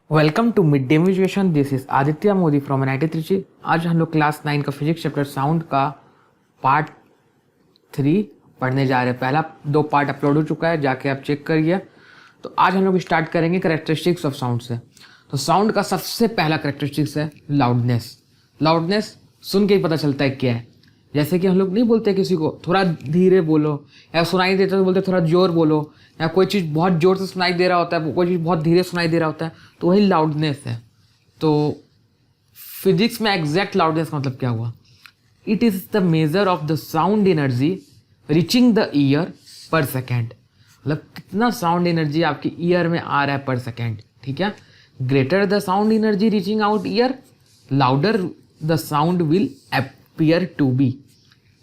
Welcome to Mid Day Education. This is Aditya Modi from NIT Trichy. आज हम लोग क्लास 9 का फिजिक्स चैप्टर साउंड का पार्ट 3 पढ़ने जा रहे हैं। पहला 2 पार्ट अपलोड हो चुका है, जाके आप चेक करिए। तो आज हम लोग स्टार्ट करेंगे करेक्टरिस्टिक्स ऑफ साउंड से। तो साउंड का सबसे पहला करेक्टरिस्टिक्स है लाउडनेस। लाउडनेस सुन के ही पता चलता है क्या है। जैसे कि हम लोग नहीं बोलते किसी को थोड़ा धीरे बोलो, या सुनाई देता तो बोलते थोड़ा जोर बोलो, या कोई चीज़ बहुत जोर से सुनाई दे रहा होता है, कोई चीज़ बहुत धीरे सुनाई दे रहा होता है, तो वही लाउडनेस है। तो फिजिक्स में एग्जैक्ट लाउडनेस का मतलब क्या हुआ? It is the measure of the sound energy reaching the year पर सेकेंड। मतलब कितना साउंड एनर्जी आपकी ईयर में आ रहा है पर सेकेंड। ठीक है, greater the sound energy reaching out ear, louder the sound will appear to be.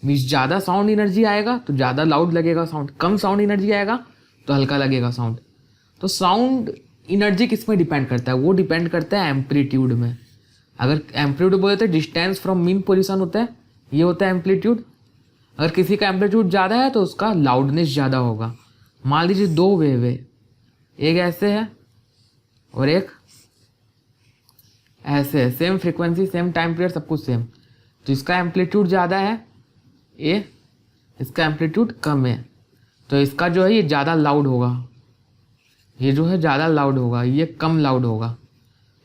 Means ज़्यादा साउंड एनर्जी आएगा तो ज़्यादा लाउड लगेगा साउंड, कम साउंड एनर्जी आएगा तो हल्का लगेगा साउंड। तो साउंड एनर्जी किस में डिपेंड करता है? वो डिपेंड करता है एम्पलीट्यूड में। अगर एम्पलीट्यूड बोले तो डिस्टेंस फ्रॉम मीन पोजीशन होता है, ये होता है एम्पलीट्यूड। अगर किसी का एम्पलीट्यूड ज़्यादा है तो उसका लाउडनेस ज़्यादा होगा। मान लीजिए 2 वेव है, एक ऐसे है और एक ऐसे है, same frequency same time period सब कुछ सेम, तो इसका एम्पलीट्यूड ज़्यादा है ये, इसका एम्पलीट्यूड कम है, तो इसका जो है ये ज़्यादा लाउड होगा, ये जो है ज़्यादा लाउड होगा, ये कम लाउड होगा।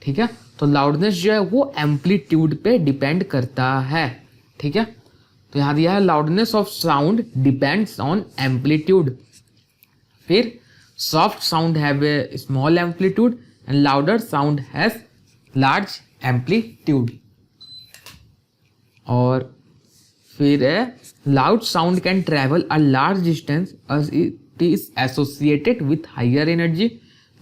ठीक है, तो लाउडनेस जो है वो एम्पलीट्यूड पे डिपेंड करता है। ठीक है, तो यहाँ दिया है loudness of sound depends on amplitude. फिर soft sound have a small amplitude and louder sound has large amplitude. और फिर loud sound can travel a large distance as it is associated with higher energy.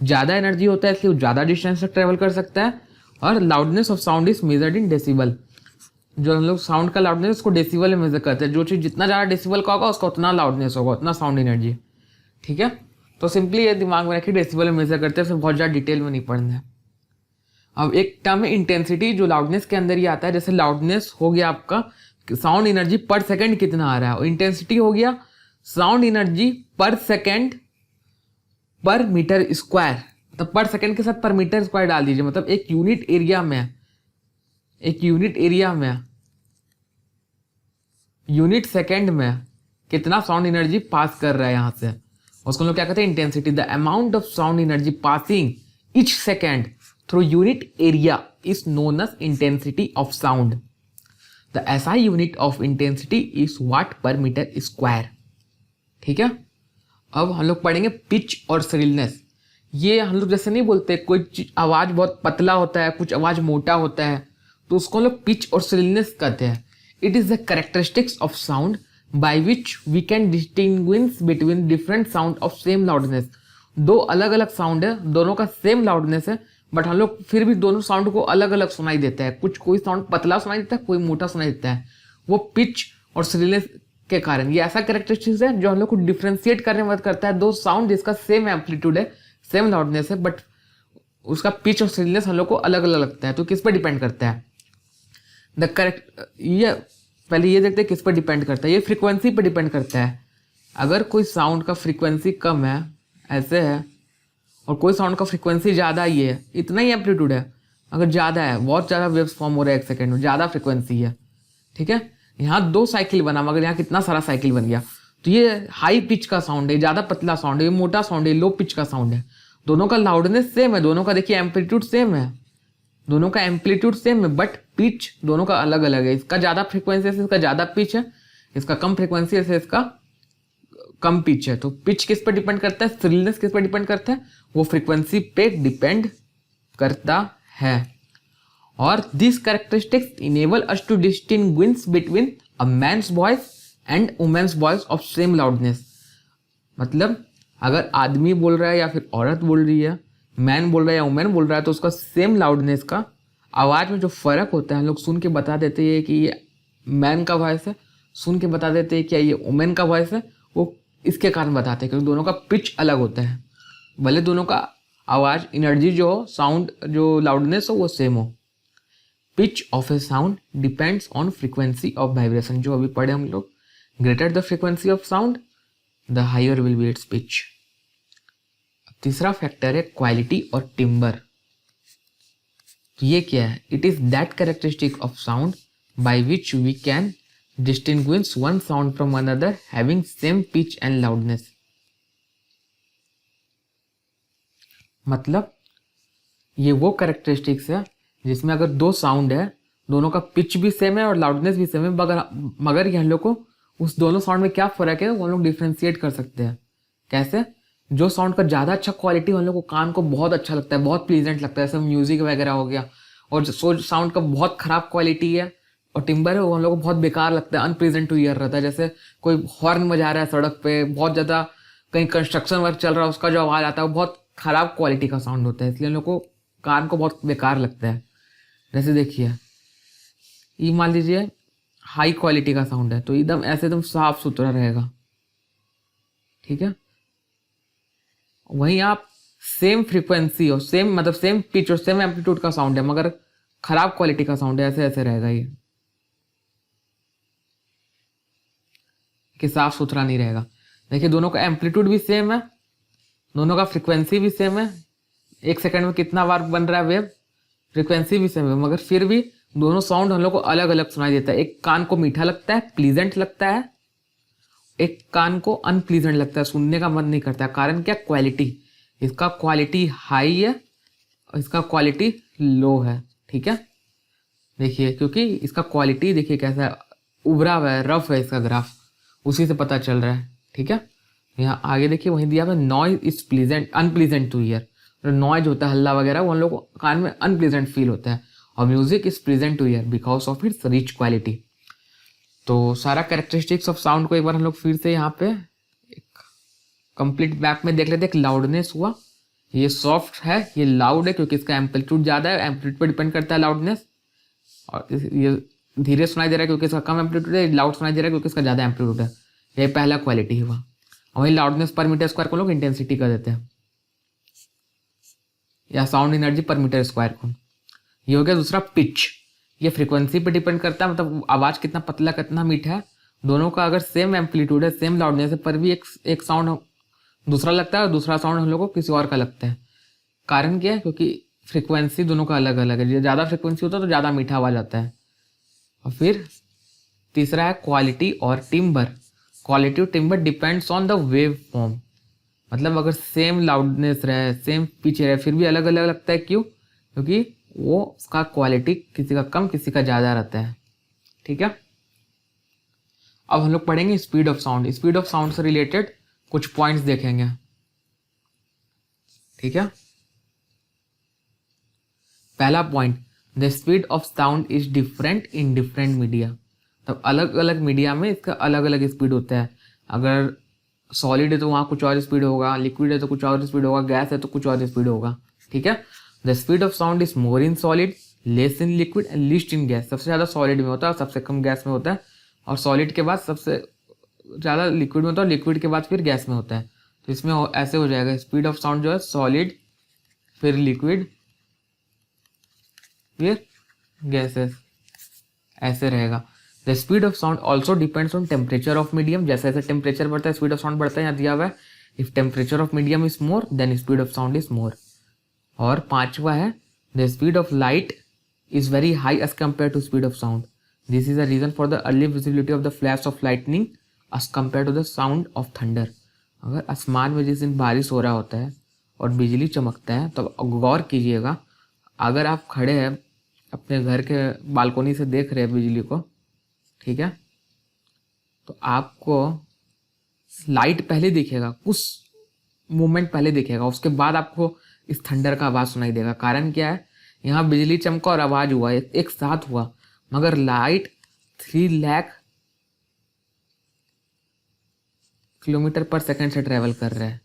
ज़्यादा energy होता है इसलिए वो ज़्यादा distance तक ट्रैवल कर सकता है। और loudness of sound is measured in decibel. जो हम लोग साउंड का लाउडनेस उसको डेसिबल में मेजर करते हैं। जो चीज़ जितना ज़्यादा डेसिबल का होगा उसका उतना लाउडनेस होगा, उतना साउंड एनर्जी। ठीक है, तो सिंपली ये दिमाग में रखिए, डेसिबल में मेजर करते हैं, फिर बहुत ज़्यादा डिटेल में नहीं पढ़ना है। अब एक टर्म है इंटेंसिटी, जो लाउडनेस के अंदर ही आता है। जैसे लाउडनेस हो गया आपका साउंड एनर्जी पर सेकंड कितना आ रहा है, और इंटेंसिटी हो गया साउंड एनर्जी पर सेकंड पर मीटर स्क्वायर। मतलब पर सेकंड के साथ पर मीटर स्क्वायर डाल दीजिए, मतलब एक यूनिट एरिया में, एक यूनिट एरिया में, यूनिट सेकंड में कितना साउंड एनर्जी पास कर रहा है यहाँ से, उसको हम लोग क्या कहते हैं? Intensity. The amount of sound energy passing each second through unit area is known as intensity of sound. The SI unit of intensity is watt per meter square। ठीक है, अब हम लोग पढ़ेंगे पिच और श्रिलनेस। ये हम लोग जैसे नहीं बोलते कोई आवाज़ बहुत पतला होता है, कुछ आवाज़ मोटा होता है, तो उसको हम लोग पिच और श्रिलनेस कहते हैं। It is the characteristics of sound by which we can distinguish between different sound of same loudness. 2 अलग अलग साउंड है, दोनों का सेम लाउडनेस है, बट हम लोग फिर भी दोनों साउंड को अलग अलग सुनाई देता है। कुछ कोई साउंड पतला सुनाई देता है, कोई मोटा सुनाई देता है। वो पिच और श्रिलनेस के कारण, ये ऐसा कैरेक्टरिस्टिक्स है जो हम लोग को डिफ्रेंशिएट करने में मदद करता है। 2 साउंड जिसका सेम एम्पलीट्यूड है, सेम लाउडनेस है, बट उसका पिच और श्रिलनेस हम लोग को अलग अलग लगता है। तो किस पर डिपेंड करता है? द करेक्ट, ये पहले ये देखते हैं किस पर डिपेंड करता है। ये फ्रीक्वेंसी पर डिपेंड करता है। अगर कोई साउंड का फ्रीक्वेंसी कम है, ऐसे है, और कोई साउंड का फ्रीक्वेंसी ज़्यादा ही है, इतना ही एम्पलीट्यूड है, अगर ज़्यादा है, बहुत ज़्यादा वेव्स फॉर्म हो रहा है 1 सेकेंड में, ज़्यादा फ्रीक्वेंसी है। ठीक है, यहाँ 2 साइकिल बना, मगर यहाँ कितना सारा साइकिल बन गया, तो ये हाई पिच का साउंड है, ज़्यादा पतला साउंड है, ये मोटा साउंड है, लो पिच का साउंड है। दोनों का लाउडनेस सेम है, दोनों का देखिए एम्पलीट्यूड सेम है, दोनों का एम्पलीट्यूड सेम है, बट पिच दोनों का अलग अलग है। इसका ज़्यादा फ्रीक्वेंसी से इसका ज़्यादा पिच है, इसका कम फ्रीक्वेंसी से इसका कम पिच है। तो पिच किस पर डिपेंड करता है, श्रिलनेस किस पर डिपेंड करता है? वो फ्रीक्वेंसी पे डिपेंड करता है। और this characteristics enable us to distinguish between a man's voice and women's voice of same loudness. मतलब अगर आदमी बोल रहा है या फिर औरत बोल रही है, मैन बोल रहा है या वुमेन बोल रहा है, तो उसका सेम लाउडनेस का आवाज़ में जो फ़र्क होता है हम लोग सुन के बता देते हैं कि ये मैन का वॉइस है, सुन के बता देते हैं क्या ये वुमेन का वॉइस है। वो इसके कारण बताते हैं क्योंकि दोनों का पिच अलग होता है, भले दोनों का आवाज़ एनर्जी जो हो, साउंड जो लाउडनेस हो, वो सेम हो। Pitch of a sound depends on frequency of vibration, जो अभी पढ़े हम लोग। Greater the frequency of sound the higher will be its pitch. तीसरा फैक्टर है क्वालिटी और टिम्बर। तो ये क्या है? It is that characteristic of sound by which we can distinguish one sound from another having same pitch and loudness. मतलब ये वो कैरेक्टरिस्टिक्स है जिसमें अगर दो साउंड है, दोनों का पिच भी सेम है और लाउडनेस भी सेम है, मगर ये हम लोग को उस दोनों साउंड में क्या फर्क है वो हम लोग डिफ्रेंशिएट कर सकते हैं। कैसे? जो साउंड का ज़्यादा अच्छा क्वालिटी हम लोग को कान को बहुत अच्छा लगता है, बहुत प्लीजेंट लगता है, जैसे म्यूजिक वगैरह हो गया, और जो साउंड का बहुत खराब क्वालिटी है और टिम्बर है वो हम लोग को बहुत बेकार लगता है, अनप्लीजेंट टू ईयर रहता है। जैसे कोई हॉर्न बजा रहा है सड़क पे, बहुत ज़्यादा कहीं कंस्ट्रक्शन वर्क चल रहा है, उसका जो आवाज़ आता है वो बहुत खराब क्वालिटी का साउंड होता है, इसलिए हम लोग को कान को बहुत बेकार लगता है। जैसे देखिए, ये मान लीजिए हाई क्वालिटी का साउंड है तो एकदम ऐसे एकदम साफ सुथरा रहेगा, ठीक है। वहीं आप सेम फ्रीक्वेंसी और सेम पिच और सेम एम्पलीट्यूड का साउंड है मगर खराब क्वालिटी का साउंड है, ऐसे ऐसे रहेगा ये, कि साफ सुथरा नहीं रहेगा। देखिए दोनों का एम्पलीट्यूड भी सेम है, दोनों का फ्रीक्वेंसी भी सेम है, 1 सेकंड में कितना बार बन रहा है वेव, फ्रीक्वेंसी भी सेम है, मगर फिर भी दोनों साउंड हम लोग को अलग अलग सुनाई देता है। एक कान को मीठा लगता है, प्लीजेंट लगता है, एक कान को अनप्लीजेंट लगता है, सुनने का मन नहीं करता है। कारण क्या? क्वालिटी। इसका क्वालिटी हाई है और इसका क्वालिटी लो है, ठीक है। देखिए क्योंकि इसका क्वालिटी देखिए कैसा है, उभरा हुआ है, रफ है इसका ग्राफ, उसी से पता चल रहा है, ठीक है। यहाँ आगे देखिए वहीं दिया हुआ noise is pleasant unpleasant two year. Noise होता है हल्ला वगैरह, वो हम लोग को कान में अनप्लीजेंट फील होता है, और music is pleasant two year because of its rich quality. तो सारा कैरेक्टरिस्टिक्स ऑफ साउंड को एक बार हम लोग फिर से यहाँ पे एक कंप्लीट बैक में देख लेते हैं। लाउडनेस हुआ, ये सॉफ्ट है, ये लाउड है क्योंकि इसका एम्पलीट्यूड ज़्यादा है, एम्पलीट्यूड पर डिपेंड करता है लाउडनेस। और ये धीरे सुनाई दे रहा है क्योंकि इसका कम एम्पलीट्यूड है, लाउड सुनाई दे रहा है क्योंकि इसका ज़्यादा एम्पलीट्यूड है। ये पहला क्वालिटी हुआ। और वही लाउडनेस पर मीटर स्क्वायर को लोग इंटेंसिटी कर देते हैं, या साउंड एनर्जी पर मीटर स्क्वायर को। ये हो गया दूसरा पिच, ये फ्रीक्वेंसी पे डिपेंड करता है, मतलब आवाज़ कितना पतला कितना मीठा है। दोनों का अगर सेम एम्पलीट्यूड है, सेम लाउडनेस है, पर भी एक साउंड दूसरा लगता है और दूसरा साउंड हम लोग को किसी और का लगता है। कारण क्या है? क्योंकि फ्रीक्वेंसी दोनों का अलग अलग है, ज़्यादा फ्रीक्वेंसी होता है तो ज़्यादा मीठा आवाज़ आता है। और फिर तीसरा है क्वालिटी और टिम्बर। क्वालिटी और timber depends on the wave form, मतलब अगर सेम लाउडनेस रहे, सेम पिच रहे, फिर भी अलग अलग लगता है। क्यों? क्योंकि वो उसका क्वालिटी किसी का कम किसी का ज़्यादा रहता है, ठीक है। अब हम लोग पढ़ेंगे speed of sound. Speed of sound से रिलेटेड कुछ पॉइंट्स देखेंगे, ठीक है। पहला point, the speed of sound is different in different media. तब अलग अलग मीडिया में इसका अलग अलग स्पीड होता है। अगर सॉलिड है तो वहाँ कुछ और स्पीड होगा, लिक्विड है तो कुछ और स्पीड होगा, गैस है तो कुछ और स्पीड होगा, ठीक है। The speed of sound is more in solid, less in liquid and least in gas. सबसे ज़्यादा सॉलिड में होता है और सबसे कम गैस में होता है, और सॉलिड के बाद सबसे ज़्यादा लिक्विड में होता है और लिक्विड के बाद फिर गैस में होता है। तो इसमें ऐसे हो जाएगा, स्पीड ऑफ साउंड जो है सॉलिड, फिर लिक्विड, फिर गैसेस, ऐसे रहेगा। The speed of sound also depends on temperature of medium. जैसे जैसे टेम्परेचर बढ़ता है स्पीड ऑफ साउंड बढ़ता है, यहाँ दिया हुआ है if temperature of medium is more then speed of sound is more. और पांचवा है the speed of light is very high as compare to speed of sound. This is a reason for the early visibility of the flash of lightning as compare to the sound of thunder. अगर आसमान में जिस दिन बारिश हो रहा होता है और बिजली चमकता है तो गौर कीजिएगा, अगर आप खड़े हैं अपने घर के बालकोनी से देख रहे हैं बिजली को, ठीक है, तो आपको लाइट पहले दिखेगा, कुछ मोमेंट पहले दिखेगा, उसके बाद आपको इस थंडर का आवाज़ सुनाई देगा। कारण क्या है? यहाँ बिजली चमका और आवाज़ हुआ, एक साथ हुआ, मगर लाइट 3 लाख किलोमीटर पर सेकंड से ट्रेवल कर रहा है,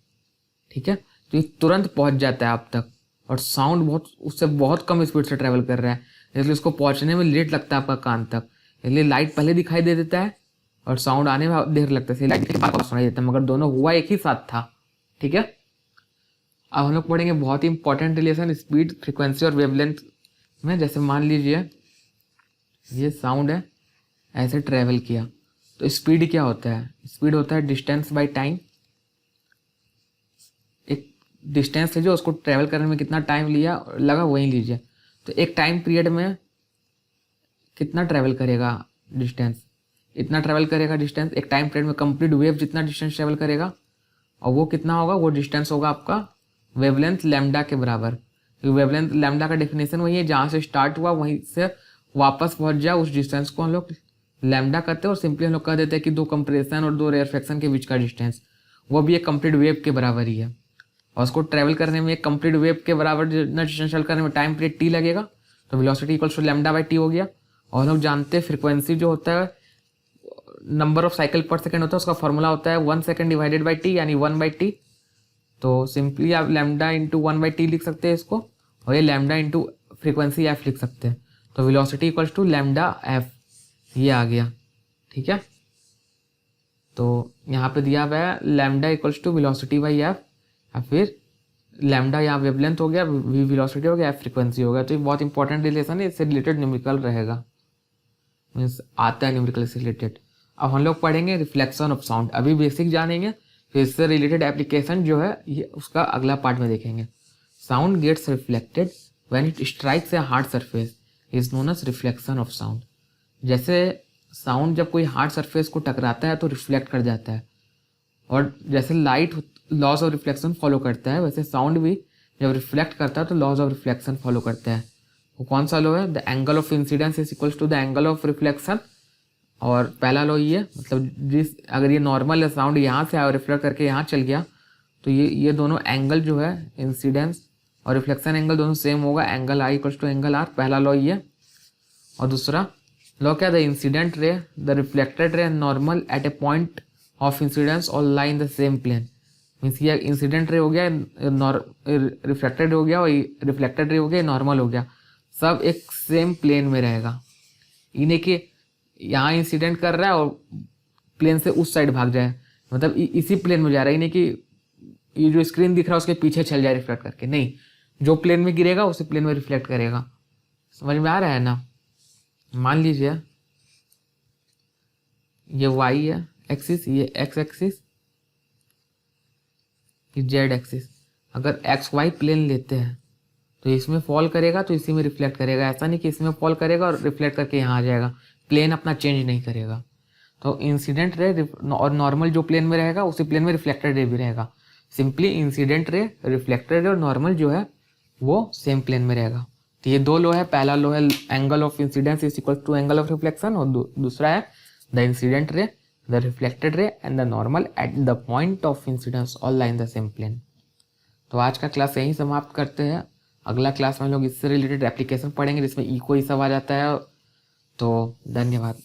ठीक है। तो ये तुरंत पहुंच जाता है आप तक, और साउंड उससे बहुत कम स्पीड से ट्रेवल कर रहा है, इसलिए उसको पहुंचने में लेट लगता है आपका कान तक। इसलिए लाइट पहले दिखाई दे देता है और साउंड आने में देर लगता है, लाइट के बाद सुनाई देता है, मगर दोनों हुआ एक ही साथ था, ठीक है। अब हम लोग पढ़ेंगे बहुत ही इंपॉर्टेंट रिलेशन स्पीड, फ्रीक्वेंसी और वेवलेंथ में। जैसे मान लीजिए ये साउंड है, ऐसे ट्रेवल किया, तो स्पीड क्या होता है? स्पीड होता है डिस्टेंस बाय टाइम। एक डिस्टेंस है जो उसको ट्रेवल करने में कितना टाइम लगा वही लीजिए। तो एक टाइम पीरियड में कितना ट्रैवल करेगा डिस्टेंस, इतना ट्रैवल करेगा डिस्टेंस। एक टाइम पीरियड में कंप्लीट वेव जितना डिस्टेंस ट्रैवल करेगा, और वो कितना होगा, वो डिस्टेंस होगा आपका वेवलेंथ लैम्डा के बराबर। वेवलेंथ लैम्डा का डेफिनेशन वही है, जहाँ से स्टार्ट हुआ वहीं से वापस पहुंच जाए, उस डिस्टेंस को हम लोग लैम्डा करते हैं। और सिंपली हम लोग कह देते हैं कि दो कंप्रेशन और दो रेयरफेक्शन के बीच का डिस्टेंस, वो भी एक कंप्लीट वेव के बराबर ही है। और उसको ट्रैवल करने में, एक कंप्लीट वेव के बराबर जितना डिस्टेंस ट्रैवल करने में टाइम पीरियड टी लगेगा, तो velocity equals to lambda by T हो गया। और हम लोग जानते हैं फ्रिक्वेंसी जो होता है, नंबर ऑफ साइकिल पर सेकेंड होता है, उसका फॉर्मूला होता है 1 सेकेंड डिवाइडेड बाई टी, यानी 1/t। तो सिंपली आप लैम्डा इंटू 1/t लिख सकते हैं इसको, और ये लैम्डा इंटू फ्रिक्वेंसी एफ लिख सकते हैं। तो velocity equals to lambda F, ये आ गया। ठीक है, तो यहाँ पे दिया हुआ है lambda equals to velocity by F, या फिर लैम्डा यहाँ वेवलेंथ हो गया, वी वेलोसिटी हो गया, एफ फ्रिक्वेंसी हो गया। तो ये बहुत इंपॉर्टेंट रिलेशन है, इससे रिलेटेड न्यूमेरिकल रहेगा, मीन्स आता है न्यूमेरिकल से रिलेटेड। अब हम लोग पढ़ेंगे रिफ्लेक्शन ऑफ साउंड, अभी बेसिक जानेंगे, फिर इससे रिलेटेड एप्लीकेशन जो है ये उसका अगला पार्ट में देखेंगे। Sound gets reflected when it strikes a hard surface is known as reflection of sound. जैसे साउंड जब कोई हार्ड सरफेस को टकराता है तो रिफ्लेक्ट कर जाता है, और जैसे light laws of reflection follow करता है, वैसे साउंड भी जब रिफ्लेक्ट करता है तो लॉज ऑफ रिफ्लेक्शन फॉलो करता है। वो कौन सा लॉ है, the angle of incidence is equals to the angle of reflection. और पहला लॉ ये, मतलब जिस अगर ये नॉर्मल है, साउंड यहाँ से आया और रिफ्लेक्ट करके यहाँ चल गया, तो ये दोनों एंगल जो है, इंसिडेंस और रिफ्लेक्शन एंगल दोनों सेम होगा, angle I equals to angle R. पहला लॉ ये। और दूसरा लॉ क्या, the incident ray, the reflected ray normal at a point of incidence और lie in the same plane. Means ये इंसिडेंट रे हो गया, रिफ्लेक्टेड हो गया, और रिफ्लेक्टेड रे हो गया, नॉर्मल हो गया, सब एक सेम प्लेन में रहेगा। इन्हें कि यहाँ इंसिडेंट कर रहा है और प्लेन से उस साइड भाग जाए, मतलब इसी प्लेन में जा रहा है, इन्हें कि ये जो स्क्रीन दिख रहा है उसके पीछे चल जाए रिफ्लेक्ट करके, नहीं, जो प्लेन में गिरेगा उसी प्लेन में रिफ्लेक्ट करेगा। समझ में आ रहा है ना। मान लीजिए ये y है एक्सिस, ये x एक्सिस, ये z एक्सिस। अगर एक्स वाई प्लेन लेते हैं तो इसमें फॉल करेगा तो इसी में रिफ्लेक्ट करेगा, ऐसा नहीं कि इसमें फॉल करेगा और रिफ्लेक्ट करके यहाँ आ जाएगा, प्लेन अपना चेंज नहीं करेगा। तो इंसिडेंट रे और नॉर्मल जो प्लेन में रहेगा उसी प्लेन में रिफ्लेक्टेड रे भी रहेगा। Simply incident ray, reflected ray और नॉर्मल जो है वो सेम प्लेन में रहेगा। तो ये दो लॉ है, पहला लॉ है angle of incidence is equal to angle of reflection, और दूसरा है the incident ray, the reflected ray and the normal at the point of incidence all lie in the same plane. तो आज का class यहीं समाप्त करते हैं। अगला क्लास में हम लोग इससे रिलेटेड एप्लीकेशन पढ़ेंगे जिसमें इको ही सब आ जाता है। तो धन्यवाद।